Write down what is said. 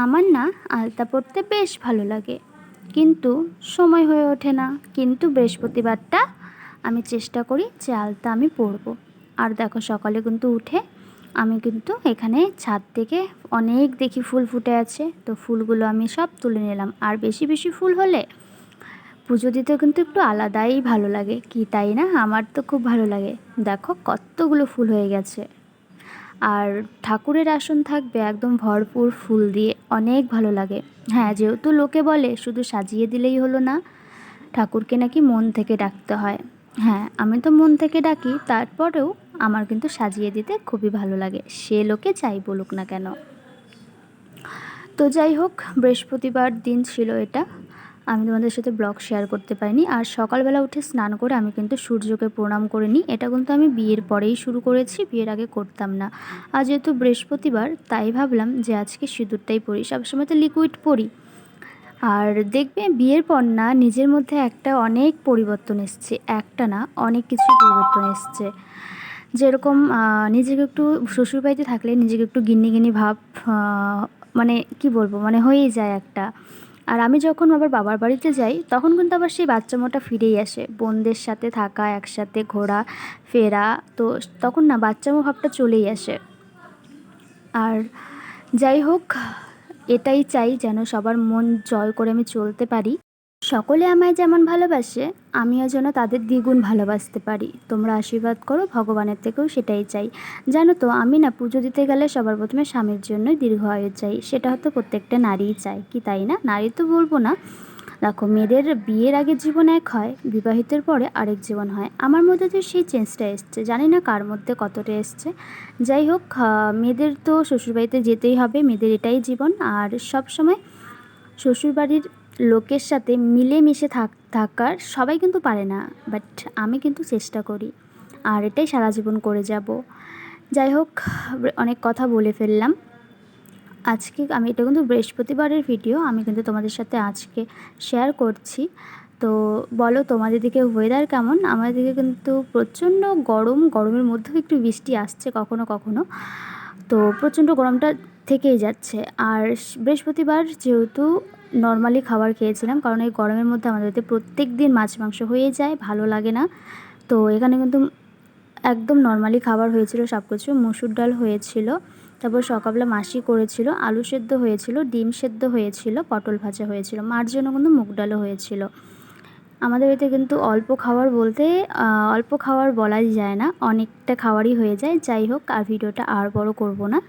আমার না আলতা পরতে বেশ ভালো লাগে, কিন্তু সময় হয়ে ওঠে না। কিন্তু বৃহস্পতিবারটা আমি চেষ্টা করি যে আলতা আমি পরবো। আর দেখো, সকালে কিন্তু উঠে আমি কিন্তু এখানে ছাদ থেকে অনেক দেখি ফুল ফুটে আছে, তো ফুলগুলো আমি সব তুলে নিলাম। আর বেশি বেশি ফুল হলে পুজো দিতে কিন্তু একটু আলাদাই ভালো লাগে, কি তাই না? আমার তো খুব ভালো লাগে। দেখো কতগুলো ফুল হয়ে গেছে। আর ঠাকুরের আসন থাকবে একদম ভরপুর ফুল দিয়ে, অনেক ভালো লাগে। হ্যাঁ, যেহেতু লোকে বলে শুধু সাজিয়ে দিলেই হলো না, ঠাকুরকে নাকি মন থেকে ডাকতে হয়। হ্যাঁ, আমি তো মন থেকে ডাকি, তারপরেও আমার কিন্তু সাজিয়ে দিতে খুবই ভালো লাগে, সে লোকে যাই বলুক না কেন। তো যাই হোক, বৃহস্পতিবার দিন ছিল এটা, আমি তোমাদের সাথে ব্লগ শেয়ার করতে পারিনি। আর সকালবেলা উঠে স্নান করে আমি কিন্তু সূর্যকে প্রণাম করে নিই। এটা কিন্তু আমি বিয়ের পরেই শুরু করেছি, বিয়ের আগে করতাম না। আর যেহেতু বৃহস্পতিবার, তাই ভাবলাম যে আজকে সিঁদুরটাই পরি, সবসময় তো লিকুইড পরি। আর দেখবে বিয়ের পর না নিজের মধ্যে একটা অনেক পরিবর্তন এসছে, একটা না অনেক কিছু পরিবর্তন এসছে। যেরকম নিজেকে একটু শ্বশুরবাড়িতে থাকলে নিজেকে একটু গিন্নি গিন্নি ভাব, মানে কি বলবো, মানে হয়েই যায় একটা। আর আমি যখন আবার বাবার বাড়িতে যাই তখন কিন্তু আবার সেই বাচ্চা মোটা ফিরেই আসে, বোনদের সাথে থাকা, একসাথে ঘোরা ফেরা, তো তখন না বাচ্চামো ভাবটা চলেই আসে। আর যাই হোক, এটাই চাই যেন সবার মন জয় করে আমি চলতে পারি। সকলে আমায় যেমন ভালোবাসে, আমিও যেন তাদের দ্বিগুণ ভালোবাসতে পারি। তোমরা আশীর্বাদ করো, ভগবানের থেকেও সেটাই চাই। জানো তো, আমি না পুজো দিতে গেলে সবার প্রথমে স্বামীর জন্যই দীর্ঘ আয়ু চাই। সেটা হয়তো প্রত্যেকটা নারীই চায়, কি তাই না? নারী তো বলবো না। দেখো, মেয়েদের বিয়ের আগে জীবন এক হয়, বিবাহিতের পরে আরেক জীবন হয়। আমার মধ্যে তো সেই চেঞ্জটা এসছে, জানি না কার মধ্যে কতটা এসছে। যাই হোক, মেয়েদের তো শ্বশুরবাড়িতে যেতেই হবে, মেয়েদের এটাই জীবন। আর সব সময় শ্বশুরবাড়ির লোকের সাথে মিলেমিশে থাকার সবাই কিন্তু পারে না, বাট আমি কিন্তু চেষ্টা করি, আর এটাই সারা জীবন করে যাব। যাই হোক, অনেক কথা বলে ফেললাম আজকে। আমি এটা কিন্তু বৃহস্পতিবারের ভিডিও, আমি কিন্তু তোমাদের সাথে আজকে শেয়ার করছি। তো বলো, তোমাদের দিকে ওয়েদার কেমন? আমাদের দিকে কিন্তু প্রচণ্ড গরম, গরমের মধ্যেও একটু বৃষ্টি আসছে কখনো কখনো, তো প্রচণ্ড গরমটা থেকেই যাচ্ছে। আর বৃহস্পতিবার যেহেতু নর্মালি খাবার খেয়েছিলাম, কারণ এই গরমের মধ্যে আমাদের বাড়িতে প্রত্যেক দিন মাছ মাংস হয়ে যায়, ভালো লাগে না। তো এখানে কিন্তু একদম নর্মালি খাবার হয়েছিল সব কিছু। মসুর ডাল হয়েছিল, তারপর সকালবেলা মাসি করেছিল, আলু সেদ্ধ হয়েছিল, ডিম সেদ্ধ হয়েছিল, পটল ভাজা হয়েছিল, মার জন্য কিন্তু মুগ ডালও হয়েছিল। আমাদের বাড়িতে কিন্তু অল্প খাবার বলতে অল্প খাবার বলাই যায় না, অনেকটা খাবারই হয়ে যায়। যাই হোক, আর ভিডিওটা আর বড় করব না।